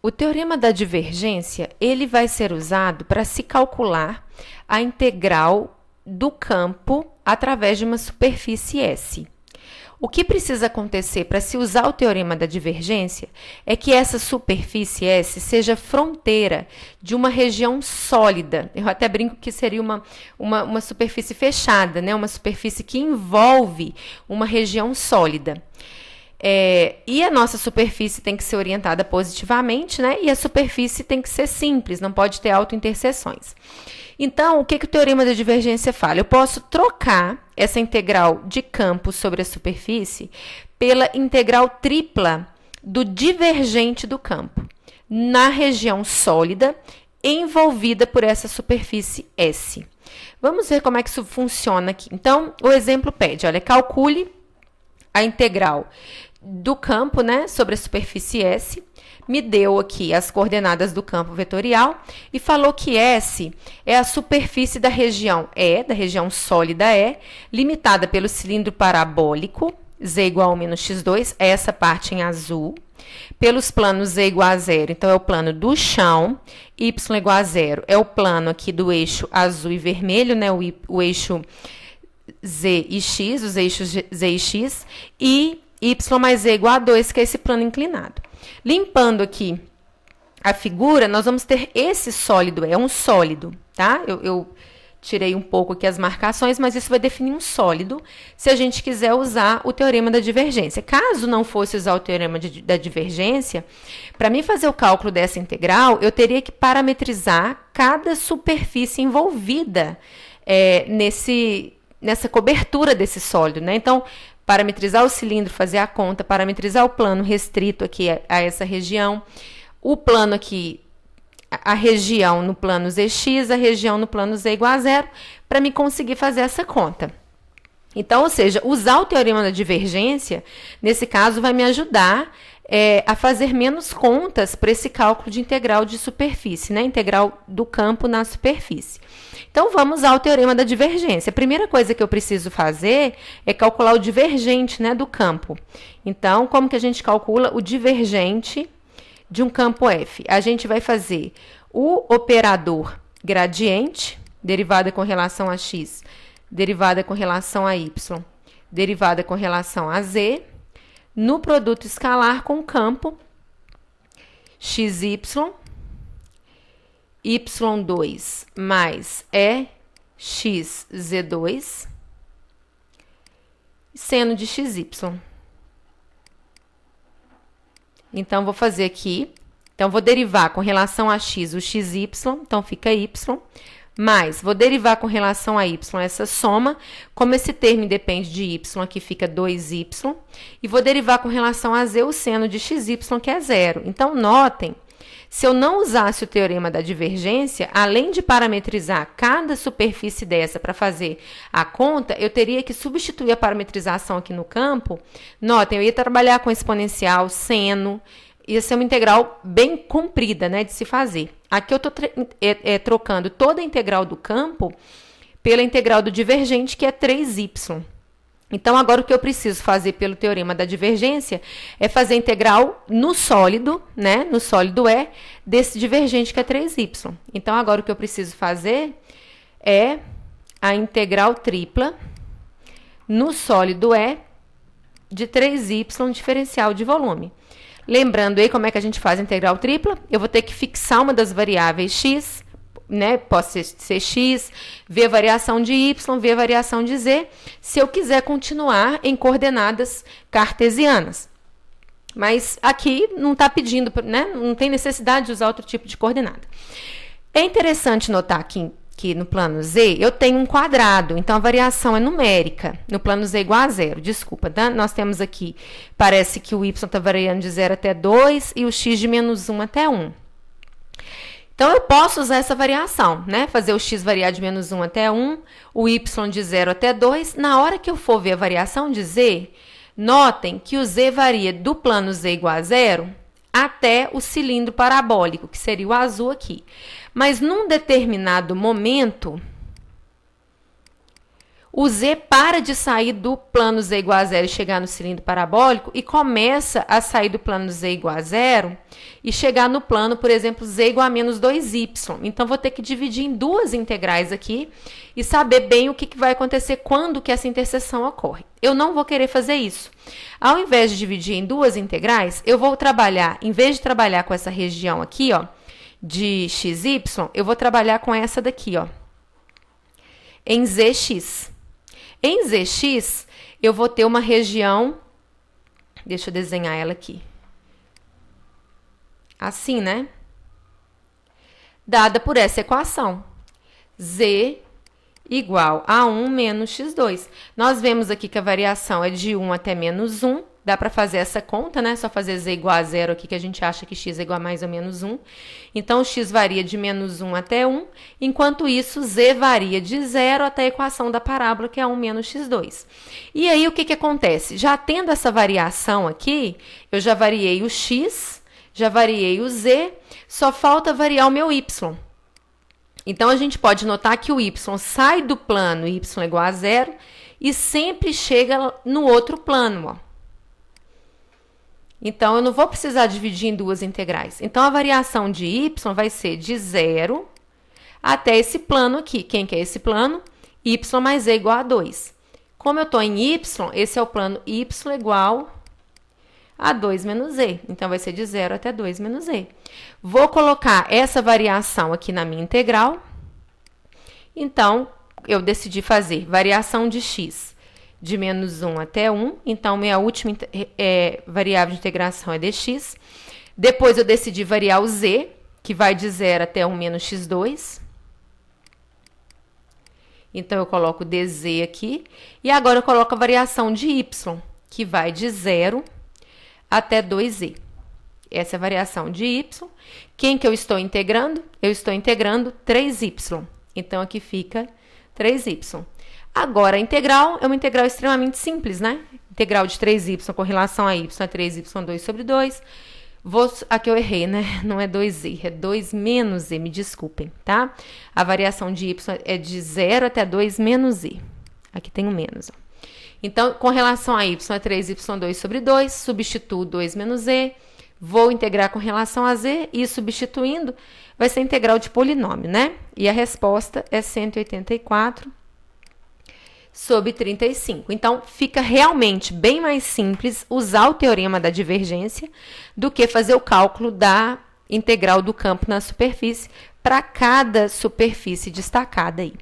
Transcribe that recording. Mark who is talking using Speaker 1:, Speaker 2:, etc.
Speaker 1: O teorema da divergência, ele vai ser usado para se calcular a integral do campo através de uma superfície S. O que precisa acontecer para se usar o teorema da divergência é que essa superfície S seja fronteira de uma região sólida. Eu até brinco que seria uma superfície fechada, né? Uma superfície que envolve uma região sólida. E a nossa superfície tem que ser orientada positivamente, né? E a superfície tem que ser simples, não pode ter autointerseções. Então, o que o teorema da divergência fala? Eu posso trocar essa integral de campo sobre a superfície pela integral tripla do divergente do campo, na região sólida envolvida por essa superfície S. Vamos ver como é que isso funciona aqui. Então, o exemplo pede, olha, calcule a integral do campo, né, sobre a superfície S, me deu aqui as coordenadas do campo vetorial e falou que S é a superfície da região E, da região sólida E, limitada pelo cilindro parabólico, Z igual a 1 menos x2, é essa parte em azul, pelos planos Z igual a 0, então é o plano do chão, Y igual a 0 é o plano aqui do eixo azul e vermelho, né, o eixo Z e X, os eixos Z e X, e Y mais Z igual a 2, que é esse plano inclinado. Limpando aqui a figura, nós vamos ter esse sólido, é um sólido, tá? Eu tirei um pouco aqui as marcações, mas isso vai definir um sólido, se a gente quiser usar o teorema da divergência. Caso não fosse usar o teorema da divergência, para mim fazer o cálculo dessa integral, eu teria que parametrizar cada superfície envolvida nessa cobertura desse sólido, né? Então, parametrizar o cilindro, fazer a conta, parametrizar o plano restrito aqui a essa região, o plano aqui, a região no plano ZX, a região no plano Z igual a 0, para me conseguir fazer essa conta. Então, ou seja, usar o teorema da divergência, nesse caso, vai me ajudar a fazer menos contas para esse cálculo de integral de superfície, né? Integral do campo na superfície. Então, vamos usar o teorema da divergência. A primeira coisa que eu preciso fazer é calcular o divergente, né, do campo. Então, como que a gente calcula o divergente de um campo F? A gente vai fazer o operador gradiente, derivada com relação a x, derivada com relação a y, derivada com relação a z, no produto escalar com o campo xy, y2 mais xz2, seno de xy. Então, vou fazer aqui. Então, vou derivar com relação a x o xy, então fica y, mais, vou derivar com relação a y essa soma, como esse termo depende de y, aqui fica 2y, e vou derivar com relação a z o seno de xy, que é 0. Então, notem, se eu não usasse o teorema da divergência, além de parametrizar cada superfície dessa para fazer a conta, eu teria que substituir a parametrização aqui no campo. Notem, eu ia trabalhar com exponencial, seno, ia ser uma integral bem comprida, né, de se fazer. Aqui eu estou trocando toda a integral do campo pela integral do divergente, que é 3y. Então, agora o que eu preciso fazer pelo teorema da divergência é fazer a integral no sólido, né, no sólido E, desse divergente que é 3y. Então, agora o que eu preciso fazer é a integral tripla no sólido E de 3y diferencial de volume. Lembrando aí como é que a gente faz a integral tripla, eu vou ter que fixar uma das variáveis x, né? Pode ser x, ver a variação de y, ver a variação de z, se eu quiser continuar em coordenadas cartesianas. Mas aqui não está pedindo, né? Não tem necessidade de usar outro tipo de coordenada. É interessante notar aqui que no plano Z eu tenho um quadrado, então a variação é numérica. No plano Z igual a 0, desculpa, tá? Nós temos aqui, parece que o y está variando de 0 até 2 e o x de menos 1 até 1. Então, eu posso usar essa variação, né? Fazer o x variar de menos 1 até 1, o y de 0 até 2. Na hora que eu for ver a variação de z, notem que o z varia do plano Z igual a 0 até o cilindro parabólico, que seria o azul aqui. Mas, num determinado momento, o z para de sair do plano z igual a zero e chegar no cilindro parabólico e começa a sair do plano z igual a zero e chegar no plano, por exemplo, z igual a menos 2y. Então, vou ter que dividir em duas integrais aqui e saber bem o que vai acontecer quando que essa interseção ocorre. Eu não vou querer fazer isso. Ao invés de dividir em duas integrais, eu vou trabalhar, em vez de trabalhar com essa região aqui, ó, de xy, eu vou trabalhar com essa daqui, ó, em zx. Em zx, eu vou ter uma região, deixa eu desenhar ela aqui, assim, né? Dada por essa equação, z igual a 1 menos x2. Nós vemos aqui que a variação é de 1 até menos 1, dá para fazer essa conta, né? Só fazer z igual a 0 aqui, que a gente acha que x é igual a mais ou menos 1. Então, o x varia de menos 1 até 1, enquanto isso, z varia de 0 até a equação da parábola, que é 1 menos x2. E aí, o que acontece? Já tendo essa variação aqui, eu já variei o x, já variei o z, só falta variar o meu y. Então, a gente pode notar que o y sai do plano y igual a 0 e sempre chega no outro plano, ó. Então, eu não vou precisar dividir em duas integrais. Então, a variação de y vai ser de 0 até esse plano aqui. Quem que é esse plano? Y mais z igual a 2. Como eu estou em y, esse é o plano y igual a 2 menos z. Então, vai ser de 0 até 2 menos z. Vou colocar essa variação aqui na minha integral. Então, eu decidi fazer variação de x de menos 1 até 1. Então, minha última variável de integração é dx. Depois, eu decidi variar o z, que vai de 0 até 1 menos x2. Então, eu coloco dz aqui. E agora, eu coloco a variação de y, que vai de 0 até 2z. Essa é a variação de y. Quem que eu estou integrando? Eu estou integrando 3y. Então, aqui fica 3y. Agora, a integral é uma integral extremamente simples, né? Integral de 3y com relação a y é 3y2 sobre 2. Aqui eu errei, né? Não é 2z, é 2 menos z, me desculpem, tá? A variação de y é de 0 até 2 menos z. Aqui tem um menos, ó. Então, com relação a y é 3y2 sobre 2, substituo 2 menos z, vou integrar com relação a z e substituindo, vai ser integral de polinômio, né? E a resposta é 184 sobre 35. Então, fica realmente bem mais simples usar o teorema da divergência do que fazer o cálculo da integral do campo na superfície para cada superfície destacada aí.